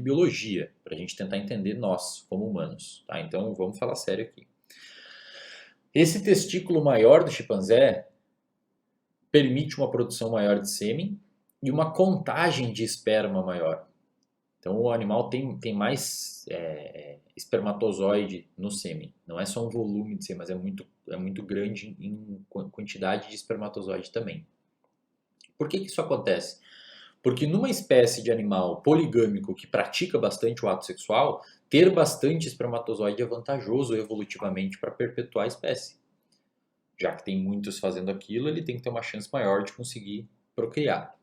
biologia, para a gente tentar entender nós, como humanos. Tá? Então vamos falar sério aqui. Esse testículo maior do chimpanzé permite uma produção maior de sêmen e uma contagem de esperma maior. Então o animal tem mais espermatozoide no sêmen. Não é só um volume de sêmen, mas é muito grande em quantidade de espermatozoide também. Por que isso acontece? Porque numa espécie de animal poligâmico que pratica bastante o ato sexual, ter bastante espermatozoide é vantajoso evolutivamente para perpetuar a espécie. Já que tem muitos fazendo aquilo, ele tem que ter uma chance maior de conseguir procriar.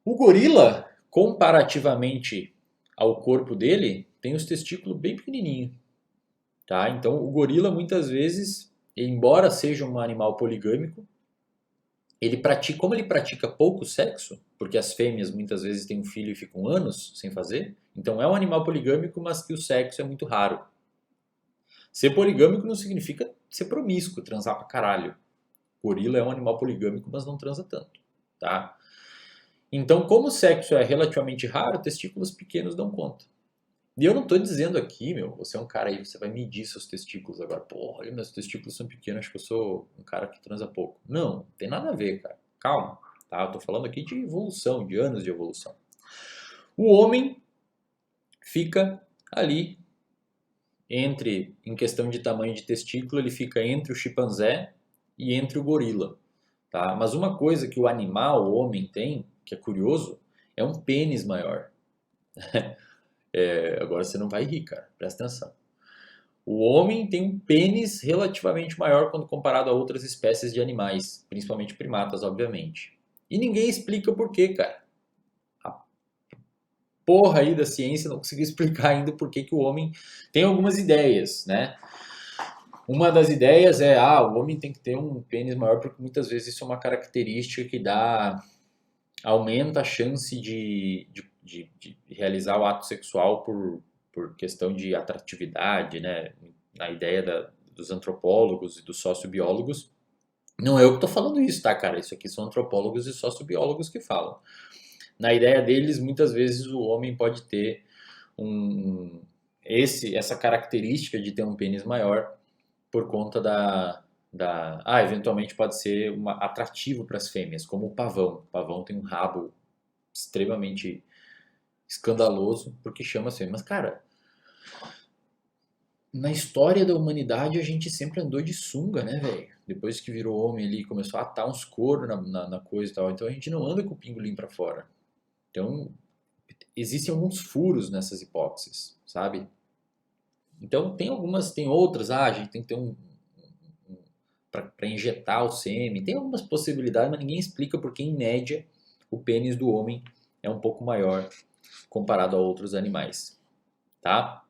O gorila, comparativamente ao corpo dele, tem os testículos bem pequenininhos. Tá? Então o gorila muitas vezes, embora seja um animal poligâmico, como ele pratica pouco sexo, porque as fêmeas muitas vezes têm um filho e ficam anos sem fazer, então é um animal poligâmico, mas que o sexo é muito raro. Ser poligâmico não significa ser promíscuo, transar pra caralho. Gorila é um animal poligâmico, mas não transa tanto, tá? Então, como o sexo é relativamente raro, testículos pequenos dão conta. E eu não estou dizendo aqui, você é um cara aí, você vai medir seus testículos agora. Porra, olha, meus testículos são pequenos, acho que eu sou um cara que transa pouco. Não tem nada a ver, cara. Calma, tá? Eu tô falando aqui de evolução, de anos de evolução. O homem fica ali em questão de tamanho de testículo, ele fica entre o chimpanzé e entre o gorila, tá? Mas uma coisa que o animal, o homem tem, que é curioso, é um pênis maior. Agora você não vai rir, cara. Presta atenção. O homem tem um pênis relativamente maior quando comparado a outras espécies de animais, principalmente primatas, obviamente. E ninguém explica por quê, cara. A porra aí da ciência não conseguiu explicar ainda por que o homem tem algumas ideias, né? Uma das ideias é, o homem tem que ter um pênis maior porque muitas vezes isso é uma característica que aumenta a chance de realizar o ato sexual por questão de atratividade, né? Na ideia dos antropólogos e dos sociobiólogos. Não é eu que estou falando isso, tá, cara? Isso aqui são antropólogos e sociobiólogos que falam. Na ideia deles, muitas vezes o homem pode ter essa característica de ter um pênis maior por conta eventualmente pode ser atrativo para as fêmeas, como o pavão. O pavão tem um rabo extremamente escandaloso, porque chama as fêmeas. Mas, cara, na história da humanidade a gente sempre andou de sunga, né, velho? Depois que virou homem ali, começou a atar uns coros na coisa e tal. Então a gente não anda com o pingolim pra fora. Então, existem alguns furos nessas hipóteses, sabe? Então tem outras, a gente tem que ter para injetar o sêmen. Tem algumas possibilidades, mas ninguém explica porque, em média, o pênis do homem é um pouco maior comparado a outros animais, tá?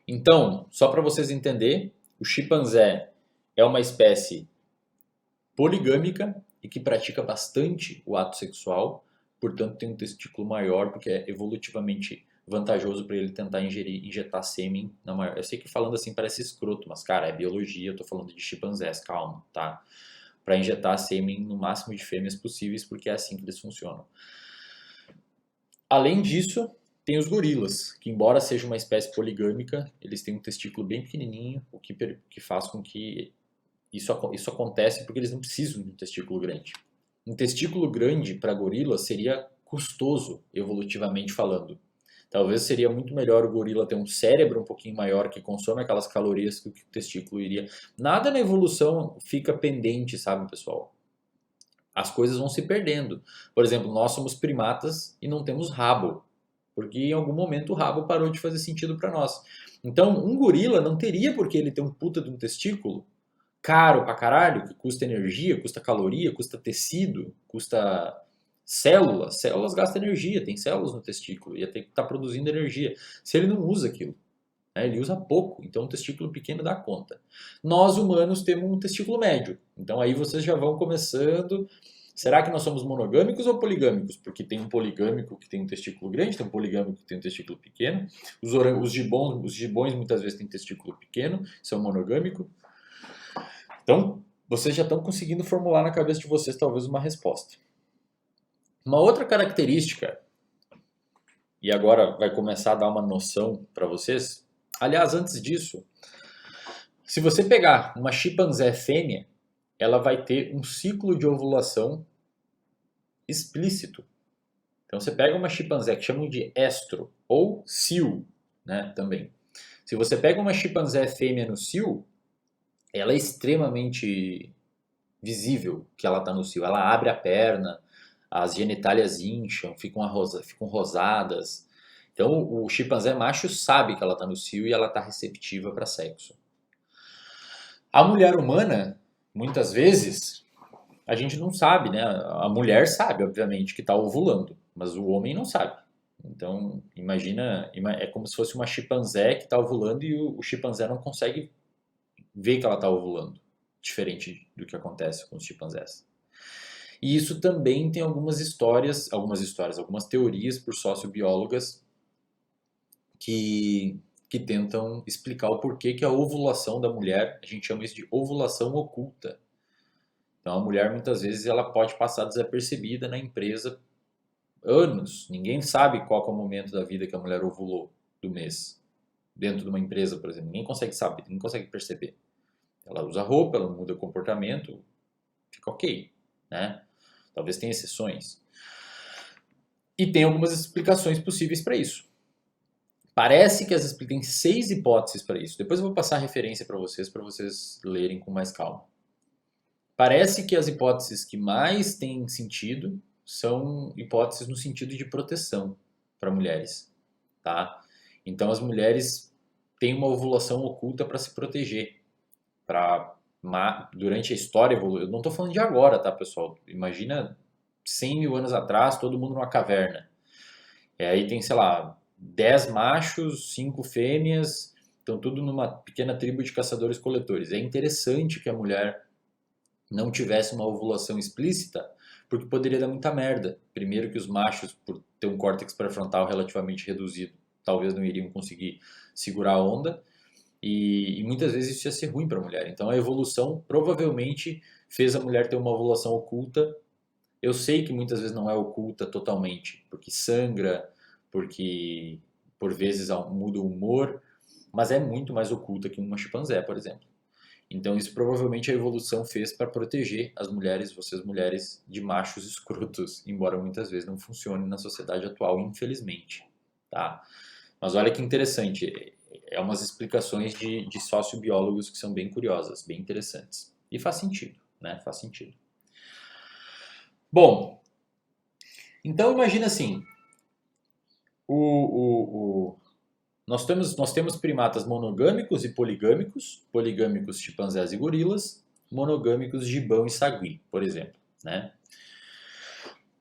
Então, só para vocês entenderem, o chimpanzé é uma espécie poligâmica e que pratica bastante o ato sexual, portanto tem um testículo maior, porque é evolutivamente vantajoso para ele tentar injetar sêmen na maior. Eu sei que falando assim parece escroto, mas cara, é biologia, eu tô falando de chimpanzés, calma, tá? Para injetar sêmen no máximo de fêmeas possíveis, porque é assim que eles funcionam. Além disso, tem os gorilas, que embora seja uma espécie poligâmica, eles têm um testículo bem pequenininho, o que faz com que isso acontece porque eles não precisam de um testículo grande. Um testículo grande para gorila seria custoso, evolutivamente falando. Talvez seria muito melhor o gorila ter um cérebro um pouquinho maior que consome aquelas calorias que o testículo iria. Nada na evolução fica pendente, sabe, pessoal? As coisas vão se perdendo. Por exemplo, nós somos primatas e não temos rabo, porque em algum momento o rabo parou de fazer sentido para nós. Então, um gorila não teria por que ele ter um puta de um testículo caro pra caralho, que custa energia, custa caloria, custa tecido, custa células. Células gastam energia, tem células no testículo, ia ter que estar produzindo energia. Se ele não usa aquilo, né, ele usa pouco, então um testículo pequeno dá conta. Nós humanos temos um testículo médio, então aí vocês já vão começando. Será que nós somos monogâmicos ou poligâmicos? Porque tem um poligâmico que tem um testículo grande, tem um poligâmico que tem um testículo pequeno. Os gibões muitas vezes têm testículo pequeno, são monogâmicos. Então, vocês já estão conseguindo formular na cabeça de vocês talvez uma resposta. Uma outra característica e agora vai começar a dar uma noção para vocês. Aliás, antes disso, se você pegar uma chimpanzé fêmea, ela vai ter um ciclo de ovulação explícito. Então você pega uma chimpanzé que chamam de estro ou cio, né, também. Se você pega uma chimpanzé fêmea no cio, ela é extremamente visível que ela está no cio. Ela abre a perna, as genitálias incham, ficam rosadas. Então o chimpanzé macho sabe que ela está no cio e ela está receptiva para sexo. A mulher humana, muitas vezes, a gente não sabe, né? A mulher sabe, obviamente, que está ovulando, mas o homem não sabe. Então, imagina, é como se fosse uma chimpanzé que está ovulando e o chimpanzé não consegue ver que ela está ovulando, diferente do que acontece com os chimpanzés. E isso também tem algumas teorias por sociobiólogas que tentam explicar o porquê que a ovulação da mulher, a gente chama isso de ovulação oculta. Então a mulher muitas vezes ela pode passar desapercebida na empresa anos. Ninguém sabe qual é o momento da vida que a mulher ovulou do mês. Dentro de uma empresa, por exemplo. Ninguém consegue saber, ninguém consegue perceber. Ela usa roupa, ela muda o comportamento, fica ok, né? Talvez tenha exceções. E tem algumas explicações possíveis para isso. Parece que tem 6 hipóteses para isso. Depois eu vou passar a referência para vocês lerem com mais calma. Parece que as hipóteses que mais têm sentido são hipóteses no sentido de proteção para mulheres, tá? Então as mulheres têm uma ovulação oculta para se proteger, durante a história evoluiu. Eu não estou falando de agora, tá, pessoal? Imagina 100 mil anos atrás, todo mundo numa caverna. E aí tem, sei lá, 10 machos, 5 fêmeas, estão tudo numa pequena tribo de caçadores-coletores. É interessante que a mulher não tivesse uma ovulação explícita, porque poderia dar muita merda. Primeiro que os machos, por ter um córtex pré-frontal relativamente reduzido, talvez não iriam conseguir segurar a onda, e muitas vezes isso ia ser ruim para a mulher. Então a evolução provavelmente fez a mulher ter uma ovulação oculta. Eu sei que muitas vezes não é oculta totalmente, porque sangra, porque por vezes muda o humor, mas é muito mais oculta que uma chimpanzé, por exemplo. Então isso provavelmente a evolução fez para proteger as mulheres, vocês mulheres, de machos escrotos, embora muitas vezes não funcione na sociedade atual, infelizmente, tá? Mas olha que interessante, é umas explicações de sociobiólogos que são bem curiosas, bem interessantes. E faz sentido, né? Faz sentido. Bom, então imagina assim, nós temos primatas monogâmicos e poligâmicos chimpanzés e gorilas, monogâmicos gibão e sagui, por exemplo, né?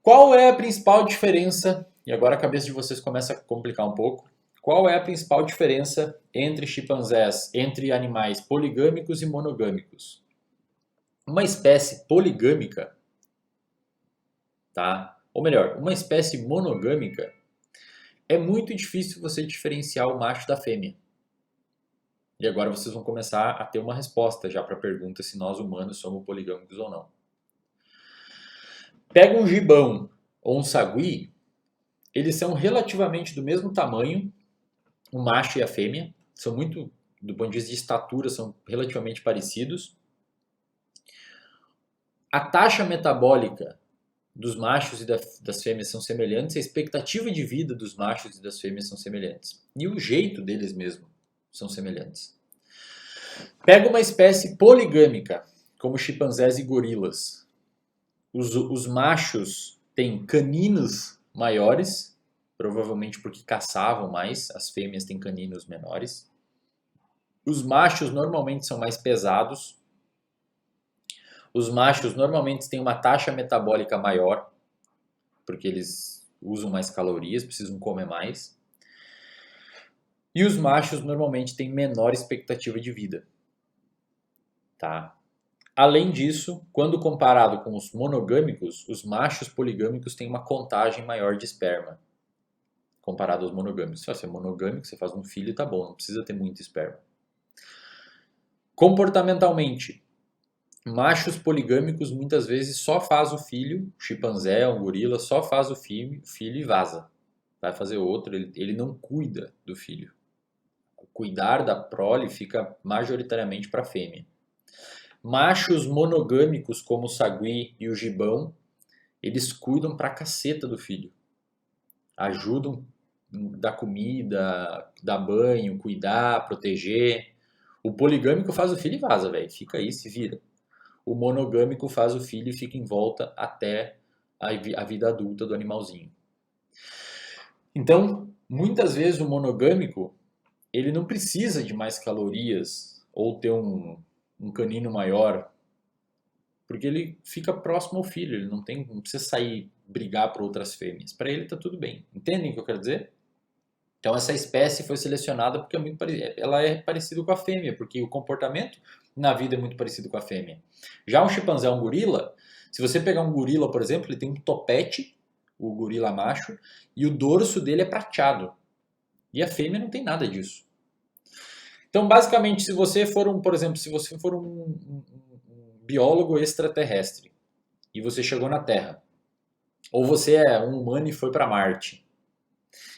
Qual é a principal diferença? E agora a cabeça de vocês começa a complicar um pouco. Qual é a principal diferença entre chimpanzés, entre animais poligâmicos e monogâmicos? Uma espécie poligâmica, tá? Ou melhor, uma espécie monogâmica, é muito difícil você diferenciar o macho da fêmea. E agora vocês vão começar a ter uma resposta já para a pergunta se nós humanos somos poligâmicos ou não. Pega um gibão ou um sagui, eles são relativamente do mesmo tamanho, o macho e a fêmea, são muito, do ponto de vista de estatura, são relativamente parecidos. A taxa metabólica dos machos e das fêmeas são semelhantes, a expectativa de vida dos machos e das fêmeas são semelhantes. E o jeito deles mesmo são semelhantes. Pega uma espécie poligâmica, como chimpanzés e gorilas. Os machos têm caninos maiores, provavelmente porque caçavam mais, as fêmeas têm caninos menores. Os machos normalmente são mais pesados. Os machos normalmente têm uma taxa metabólica maior, porque eles usam mais calorias, precisam comer mais. E os machos normalmente têm menor expectativa de vida. Tá? Além disso, quando comparado com os monogâmicos, os machos poligâmicos têm uma contagem maior de esperma, comparado aos monogâmicos. Se você é monogâmico, você faz um filho e tá bom, não precisa ter muito esperma. Comportamentalmente, machos poligâmicos muitas vezes só faz o filho, chimpanzé, um gorila, só faz o filho e vaza. vai fazer outro, ele não cuida do filho. Cuidar da prole fica majoritariamente para a fêmea. Machos monogâmicos como o sagui e o gibão, eles cuidam pra caceta do filho. Ajudam a dar comida, dar banho, cuidar, proteger. O poligâmico faz o filho e vaza, velho. Fica aí, se vira. O monogâmico faz o filho e fica em volta até a vida adulta do animalzinho. Então, muitas vezes o monogâmico, ele não precisa de mais calorias ou ter um canino maior, porque ele fica próximo ao filho, ele não precisa sair brigar por outras fêmeas. Para ele tá tudo bem. Entendem o que eu quero dizer? Então essa espécie foi selecionada porque ela é parecida com a fêmea, porque o comportamento na vida é muito parecido com a fêmea. Já um chimpanzé, um gorila, se você pegar um gorila, por exemplo, ele tem um topete, o gorila macho, e o dorso dele é prateado. E a fêmea não tem nada disso. Então, basicamente, se você for por exemplo, se você for um biólogo extraterrestre e você chegou na Terra, ou você é um humano e foi para Marte,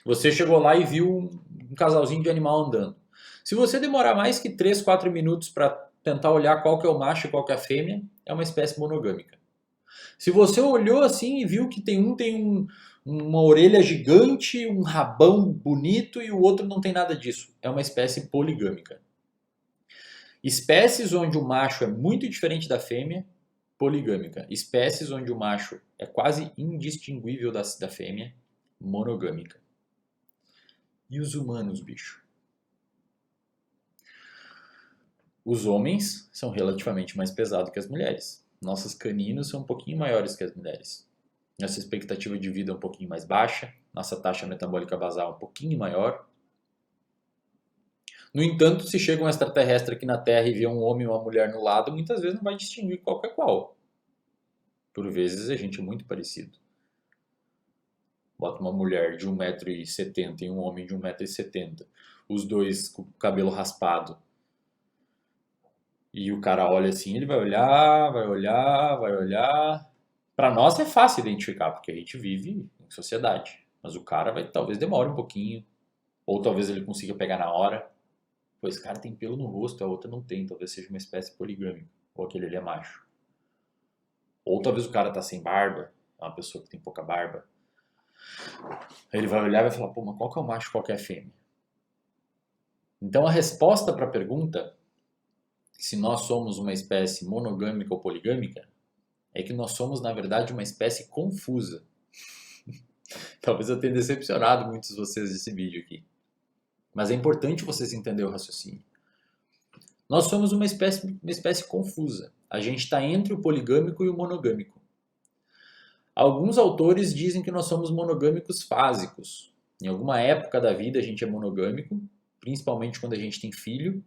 você chegou lá e viu um casalzinho de animal andando. Se você demorar mais que 3, 4 minutos para tentar olhar qual que é o macho e qual que é a fêmea, é uma espécie monogâmica. Se você olhou assim e viu que tem uma orelha gigante, um rabão bonito e o outro não tem nada disso, é uma espécie poligâmica. Espécies onde o macho é muito diferente da fêmea, poligâmica. Espécies onde o macho é quase indistinguível da fêmea, monogâmica. E os humanos, bicho? Os homens são relativamente mais pesados que as mulheres. Nossos caninos são um pouquinho maiores que as mulheres. Nossa expectativa de vida é um pouquinho mais baixa. Nossa taxa metabólica basal é um pouquinho maior. No entanto, se chega um extraterrestre aqui na Terra e vê um homem e uma mulher no lado, muitas vezes não vai distinguir qual é qual. Por vezes a gente é muito parecido. Bota uma mulher de 1,70 m e um homem de 1,70 m, os dois com o cabelo raspado. E o cara olha assim, ele vai olhar, vai olhar, vai olhar. Para nós é fácil identificar, porque a gente vive em sociedade. Mas o cara talvez demore um pouquinho, ou talvez ele consiga pegar na hora. Pois esse cara tem pelo no rosto, a outra não tem, talvez seja uma espécie poligâmica, ou aquele ali é macho. Ou talvez o cara tá sem barba, é uma pessoa que tem pouca barba. Aí ele vai olhar e vai falar, pô, mas qual que é o macho e qual que é a fêmea? Então a resposta para a pergunta, se nós somos uma espécie monogâmica ou poligâmica, é que nós somos, na verdade, uma espécie confusa. Talvez eu tenha decepcionado muitos de vocês desse vídeo aqui. Mas é importante vocês entenderem o raciocínio. Nós somos uma espécie confusa. A gente está entre o poligâmico e o monogâmico. Alguns autores dizem que nós somos monogâmicos fásicos. Em alguma época da vida a gente é monogâmico, principalmente quando a gente tem filho,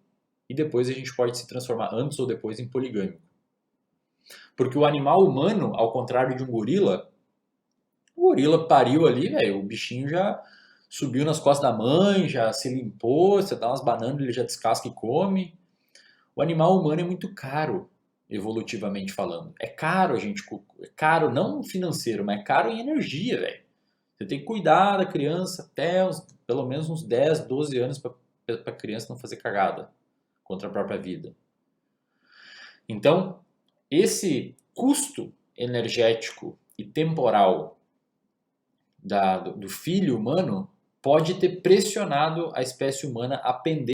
e depois a gente pode se transformar antes ou depois em poligâmico. Porque o animal humano, ao contrário de um gorila, o gorila pariu ali, velho, o bichinho já subiu nas costas da mãe, já se limpou, você dá umas bananas, ele já descasca e come. O animal humano é muito caro, evolutivamente falando. É caro, gente. É caro não financeiro, mas é caro em energia, velho. Você tem que cuidar da criança até pelo menos uns 10, 12 anos para a criança não fazer cagada contra a própria vida. Então, esse custo energético e temporal do filho humano pode ter pressionado a espécie humana a pender